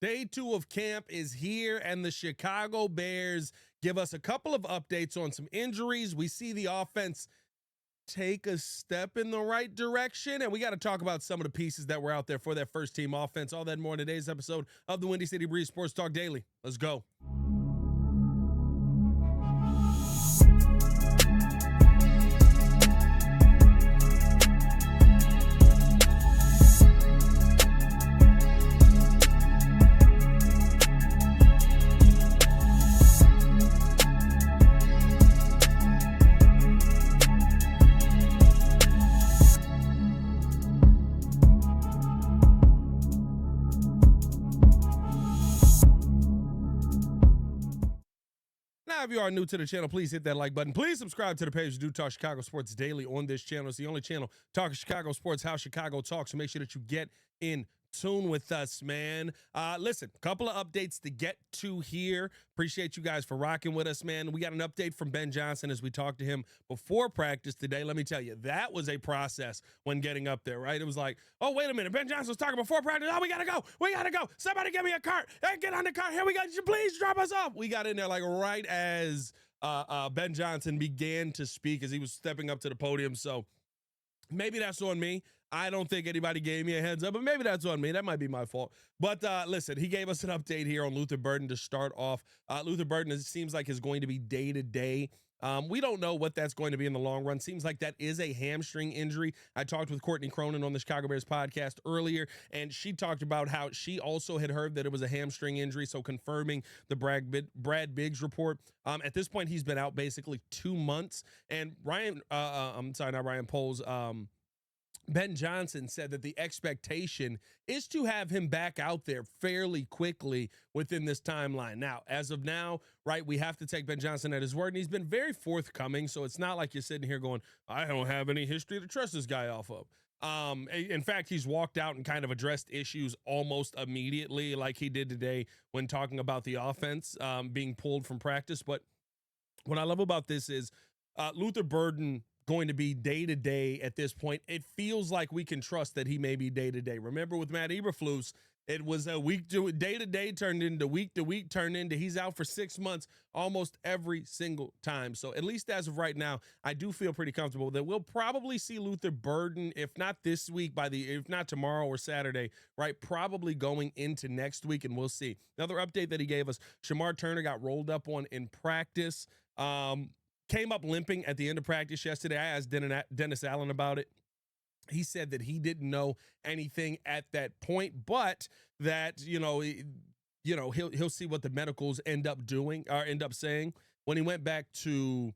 Day 2 of camp is here, and the Chicago Bears give us a couple of updates on some injuries. We see the offense take a step in the right direction, and we got to talk about some of the pieces that were out there for that first team offense. All that and more in today's episode of the Windy City Breeze Sports Talk Daily. Let's go. Now, if you are new to the channel, please hit that like button. Please subscribe to the page. We do talk Chicago sports daily on this channel. It's the only channel talking Chicago sports, how Chicago talks. So make sure that you get in tune with us, man. Listen, a couple of updates to get to here. Appreciate you guys for rocking with us, man. We got an update from Ben Johnson as we talked to him before practice today. Let me tell you, that was a process when getting up there, right? It was like, oh, wait a minute. Ben Johnson was talking before practice. Oh, we got to go. We got to go. Somebody give me a cart. Hey, get on the cart. Here we go. Please drop us off. We got in there like right as Ben Johnson began to speak as he was stepping up to the podium. So maybe that's on me. I don't think anybody gave me a heads up, but maybe that's on me. That might be my fault. But listen, he gave us an update here on Luther Burden to start off. Luther Burden, it seems like, is going to be day-to-day. We don't know what that's going to be in the long run. Seems like that is a hamstring injury. I talked with Courtney Cronin on the Chicago Bears podcast earlier, and she talked about how she also had heard that it was a hamstring injury, so confirming the Brad Biggs report. At this point, he's been out basically 2 months, and Ryan Poles, Ben Johnson said that the expectation is to have him back out there fairly quickly within this timeline. Now, as of now, right, we have to take Ben Johnson at his word, and he's been very forthcoming, so it's not like you're sitting here going, I don't have any history to trust this guy off of. In fact, he's walked out and kind of addressed issues almost immediately like he did today when talking about the offense being pulled from practice. But what I love about this is Luther Burden going to be day-to-day at this point. It feels like we can trust that he may be day-to-day. Remember with Matt Eberflus, it was a day-to-day turned into week-to-week turned into he's out for 6 months almost every single time. So at least as of right now, I do feel pretty comfortable that we'll probably see Luther Burden, if not this week, if not tomorrow or Saturday, right, probably going into next week, and we'll see. Another update that he gave us, Shamar Turner got rolled up on in practice. Came up limping at the end of practice yesterday. I asked Dennis Allen about it. He said that he didn't know anything at that point, but that, he'll see what the medicals end up doing or end up saying. When he went back to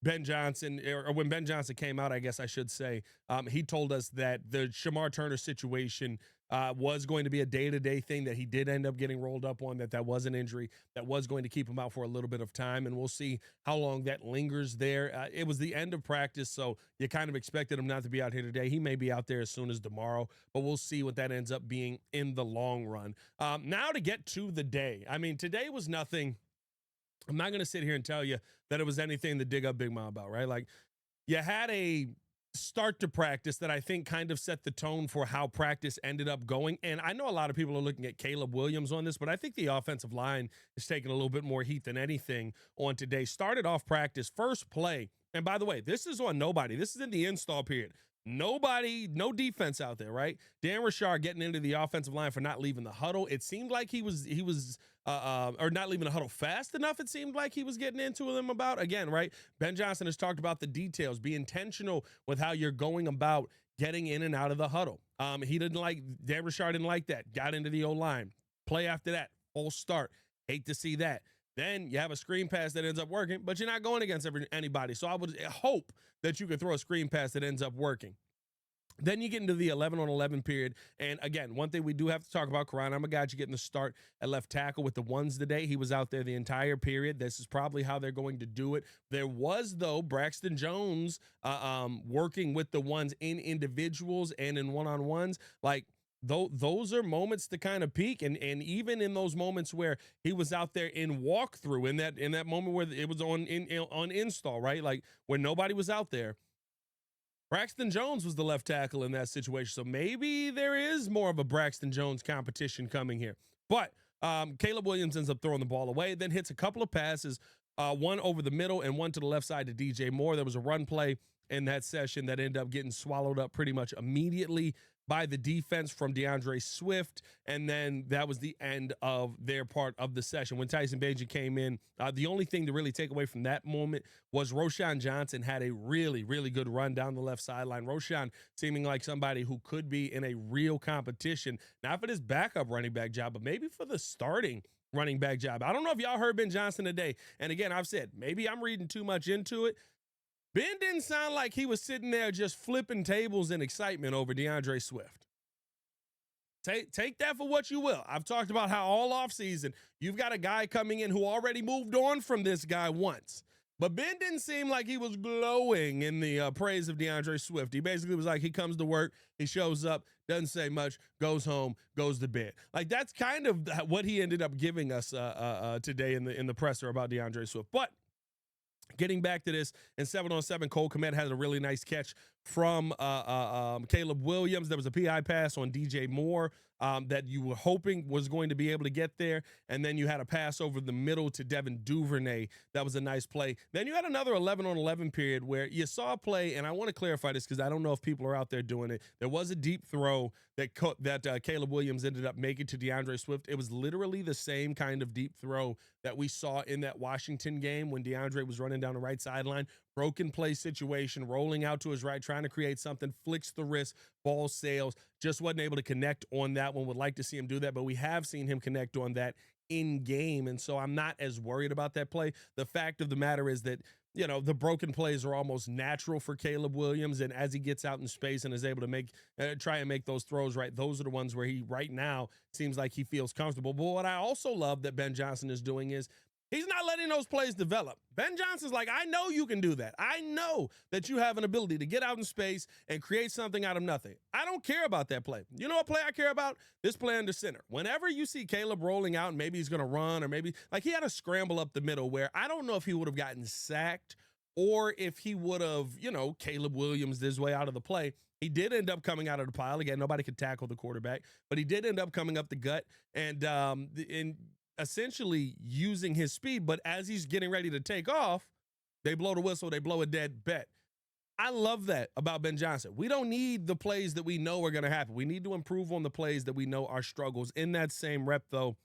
Ben Johnson, or when Ben Johnson came out, I guess I should say, he told us that the Shamar Turner situation was going to be a day-to-day thing, that he did end up getting rolled up on, that was an injury that was going to keep him out for a little bit of time, and we'll see how long that lingers there. It was the end of practice, so you kind of expected him not to be out here today. He may be out there as soon as tomorrow, but we'll see what that ends up being in the long run. Now to get to the day. I mean, today was nothing. I'm not going to sit here and tell you that it was anything to dig up Big Mom about, right? Like, you had a start to practice that I think kind of set the tone for how practice ended up going. And I know a lot of people are looking at Caleb Williams on this, but I think the offensive line is taking a little bit more heat than anything on today. Started off practice, first play. And by the way, this is on nobody. This is in the install period. Nobody, no defense out there, right? Dan Richard getting into the offensive line for not leaving the huddle. It seemed like he was or not leaving the huddle fast enough. It seemed like he was getting into them about, again, right? Ben Johnson has talked about the details. Be intentional with how you're going about getting in and out of the huddle. Dan Richard didn't like that. Got into the O-line. Play after that, full start. Hate to see that. Then you have a screen pass that ends up working, but you're not going against anybody. So I would hope that you could throw a screen pass that ends up working. Then you get into the 11-on-11 period. And again, one thing we do have to talk about, Karan Amagachi getting the start at left tackle with the ones today. He was out there the entire period. This is probably how they're going to do it. There was, though, Braxton Jones working with the ones in individuals and in one-on-ones. Like, those are moments to kind of peak, and even in those moments where he was out there in walkthrough, in that moment where it was on install, right? Like when nobody was out there, Braxton Jones was the left tackle in that situation. So maybe there is more of a Braxton Jones competition coming here. But Caleb Williams ends up throwing the ball away, then hits a couple of passes, one over the middle and one to the left side to DJ Moore. There was a run play in that session that ended up getting swallowed up pretty much immediately by the defense from DeAndre Swift. And then that was the end of their part of the session. When Tyson Bagent came in, the only thing to really take away from that moment was Roschon Johnson had a really, really good run down the left sideline. Roschon seeming like somebody who could be in a real competition, not for this backup running back job, but maybe for the starting running back job. I don't know if y'all heard Ben Johnson today. And again, I've said, maybe I'm reading too much into it. Ben didn't sound like he was sitting there just flipping tables in excitement over DeAndre Swift. Take that for what you will. I've talked about how all offseason you've got a guy coming in who already moved on from this guy once. But Ben didn't seem like he was glowing in the praise of DeAndre Swift. He basically was like, he comes to work, he shows up, doesn't say much, goes home, goes to bed. Like, that's kind of what he ended up giving us today in the presser about DeAndre Swift. But getting back to this, in 7-on-7, Cole Kmet had a really nice catch from Caleb Williams. There was a PI pass on DJ Moore that you were hoping was going to be able to get there. And then you had a pass over the middle to Devin Duvernay. That was a nice play. Then you had another 11-on-11 period where you saw a play, and I want to clarify this because I don't know if people are out there doing it. There was a deep throw that Caleb Williams ended up making to DeAndre Swift. It was literally the same kind of deep throw that we saw in that Washington game when DeAndre was running down the right sideline. Broken play situation, rolling out to his right, trying to create something, flicks the wrist, ball sails, just wasn't able to connect on that one. Would like to see him do that, but we have seen him connect on that in game, and so I'm not as worried about that play. The fact of the matter is that, you know, the broken plays are almost natural for Caleb Williams, and as he gets out in space and is able to try and make those throws right, those are the ones where he right now seems like he feels comfortable. But what I also love that Ben Johnson is doing is he's not letting those plays develop. Ben Johnson's like, I know you can do that. I know that you have an ability to get out in space and create something out of nothing. I don't care about that play. You know what play I care about? This play under center. Whenever you see Caleb rolling out and maybe he's going to run, or maybe like he had a scramble up the middle where I don't know if he would have gotten sacked or if he would have, you know, Caleb Williams his way out of the play. He did end up coming out of the pile. Again, nobody could tackle the quarterback, but he did end up coming up the gut and essentially using his speed. But as he's getting ready to take off, they blow the whistle, they blow a dead bet. I love that about Ben Johnson. We don't need the plays that we know are going to happen. We need to improve on the plays that we know are struggles. In that same rep, though,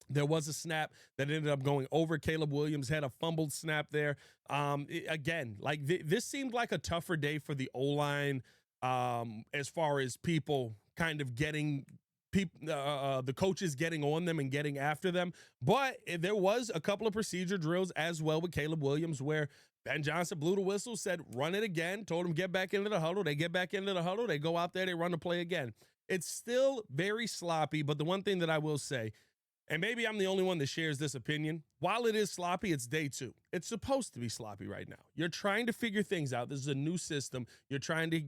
there was a snap that ended up going over Caleb Williams, had a fumbled snap there. Again, like this seemed like a tougher day for the O-line as far as people kind of getting the coaches getting on them and getting after them. But there was a couple of procedure drills as well with Caleb Williams where Ben Johnson blew the whistle, said, run it again, told him get back into the huddle. They get back into the huddle. They go out there, they run the play again. It's still very sloppy, but the one thing that I will say, and maybe I'm the only one that shares this opinion, while it is sloppy, it's day 2. It's supposed to be sloppy right now. You're trying to figure things out. This is a new system. You're trying to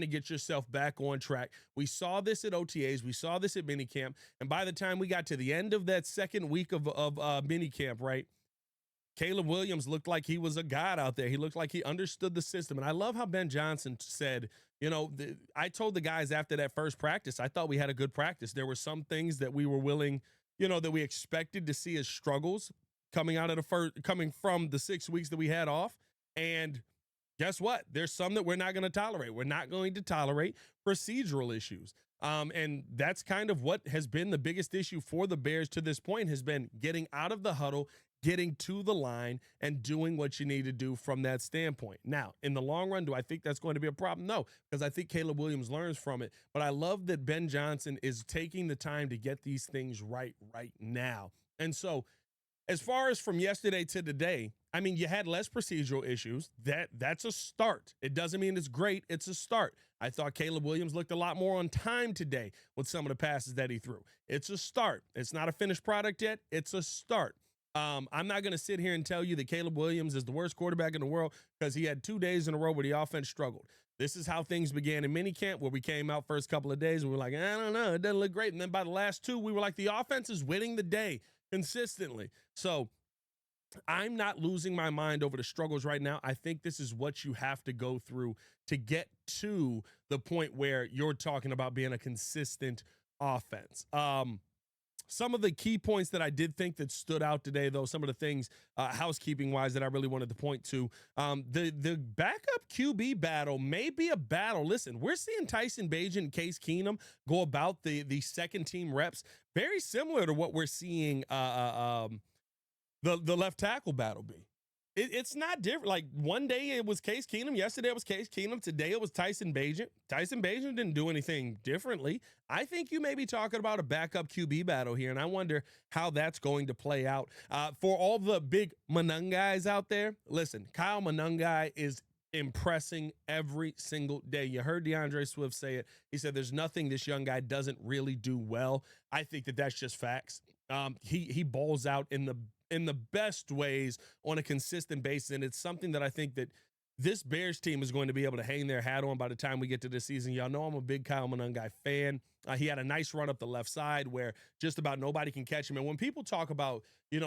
get yourself back on track. We saw this at OTAs. We saw this at minicamp. And by the time we got to the end of that second week of minicamp, right, Caleb Williams looked like he was a god out there. He looked like he understood the system. And I love how Ben Johnson said, you know, I told the guys after that first practice, I thought we had a good practice. There were some things that we were willing, you know, that we expected to see as struggles coming from the 6 weeks that we had off. And guess what? There's some that we're not going to tolerate. We're not going to tolerate procedural issues. And that's kind of what has been the biggest issue for the Bears to this point, has been getting out of the huddle, getting to the line, and doing what you need to do from that standpoint. Now, in the long run, do I think that's going to be a problem? No, because I think Caleb Williams learns from it. But I love that Ben Johnson is taking the time to get these things right now. And so as far as from yesterday to today, I mean, you had less procedural issues. That's a start. It doesn't mean it's great. It's a start. I thought Caleb Williams looked a lot more on time today with some of the passes that he threw. It's a start. It's not a finished product yet. It's a start. I'm not going to sit here and tell you that Caleb Williams is the worst quarterback in the world because he had 2 days in a row where the offense struggled. This is how things began in minicamp, where we came out first couple of days and we were like, I don't know, it doesn't look great. And then by the last 2, we were like, the offense is winning the day consistently. So I'm not losing my mind over the struggles right now. I think this is what you have to go through to get to the point where you're talking about being a consistent offense. Some of the key points that I did think that stood out today, though, some of the things housekeeping wise that I really wanted to point to, the backup QB battle may be a battle. Listen, we're seeing Tyson Bagent and Case Keenum go about the second team reps very similar to what we're seeing the left tackle battle be. It's not different. Like one day it was Case Keenum, yesterday it was Case Keenum, today it was Tyson Bagent. Tyson Bagent didn't do anything differently. I think you may be talking about a backup QB battle here, and I wonder how that's going to play out. For all the big Monangai out there, listen, Kyle Monangai is impressing every single day. You heard DeAndre Swift say it. He said there's nothing this young guy doesn't really do well. I think that that's just facts. He balls out in the best ways on a consistent basis, and it's something that I think that this Bears team is going to be able to hang their hat on by the time we get to this season. Y'all know I'm a big Kyle Monangai fan. He had a nice run up the left side where just about nobody can catch him. And when people talk about,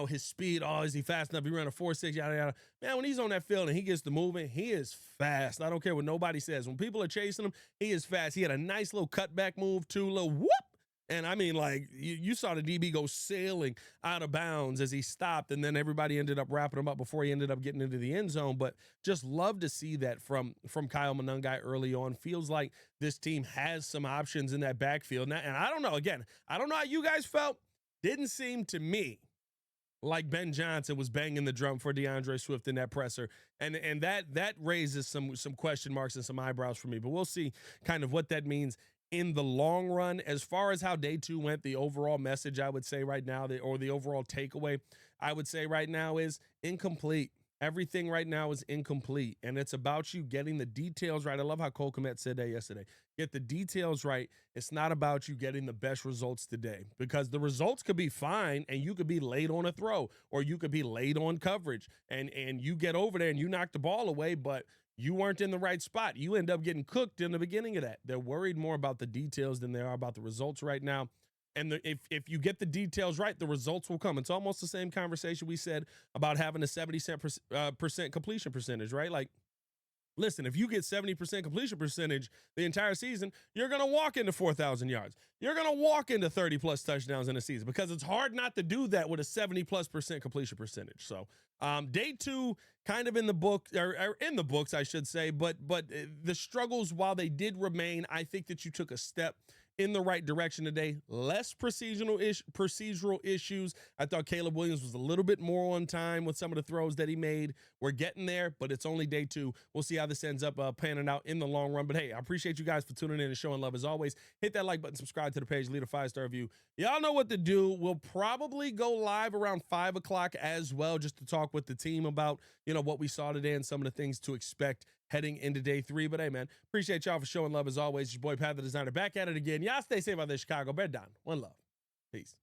his speed, oh, is he fast enough? He ran a 4.6, yada, yada. Man, when he's on that field and he gets to moving, he is fast. I don't care what nobody says. When people are chasing him, he is fast. He had a nice little cutback move, too, little whoop. And I mean, like, you saw the DB go sailing out of bounds as he stopped, and then everybody ended up wrapping him up before he ended up getting into the end zone. But just love to see that from Kyle Monangai early on. Feels like this team has some options in that backfield. Now, and I don't know, again, I don't know how you guys felt. Didn't seem to me like Ben Johnson was banging the drum for DeAndre Swift in that presser. And that raises some question marks and some eyebrows for me. But we'll see kind of what that means in the long run. As far as how day two went, the overall message I would say right now, or the overall takeaway I would say right now is incomplete. Everything right now is incomplete, and it's about you getting the details right. I love how Cole Kmet said that yesterday. Get the details right. It's not about you getting the best results today, because the results could be fine, and you could be late on a throw, or you could be late on coverage, and you get over there and you knock the ball away, but you weren't in the right spot. You end up getting cooked in the beginning of that. They're worried more about the details than they are about the results right now. And if you get the details right, the results will come. It's almost the same conversation we said about having a 70% completion percentage, right? Like, listen, if you get 70% completion percentage the entire season, you're going to walk into 4,000 yards. You're going to walk into 30-plus touchdowns in a season, because it's hard not to do that with a 70+% completion percentage. So day two kind of in the book, or in the books, I should say, but the struggles, while they did remain, I think that you took a step in the right direction today. Less procedural issues. I thought Caleb Williams was a little bit more on time with some of the throws that he made. We're getting there, but it's only day two. We'll see how this ends up panning out in the long run. But hey, I appreciate you guys for tuning in and showing love as always. Hit that like button, subscribe to the page, leave a 5-star review. Y'all know what to do. We'll probably go live around 5 o'clock as well, just to talk with the team about, what we saw today and some of the things to expect heading into day three. But hey, man, appreciate y'all for showing love as always. Your boy Pat the Designer back at it again. Y'all stay safe out there, Chicago. Bear down. One love. Peace.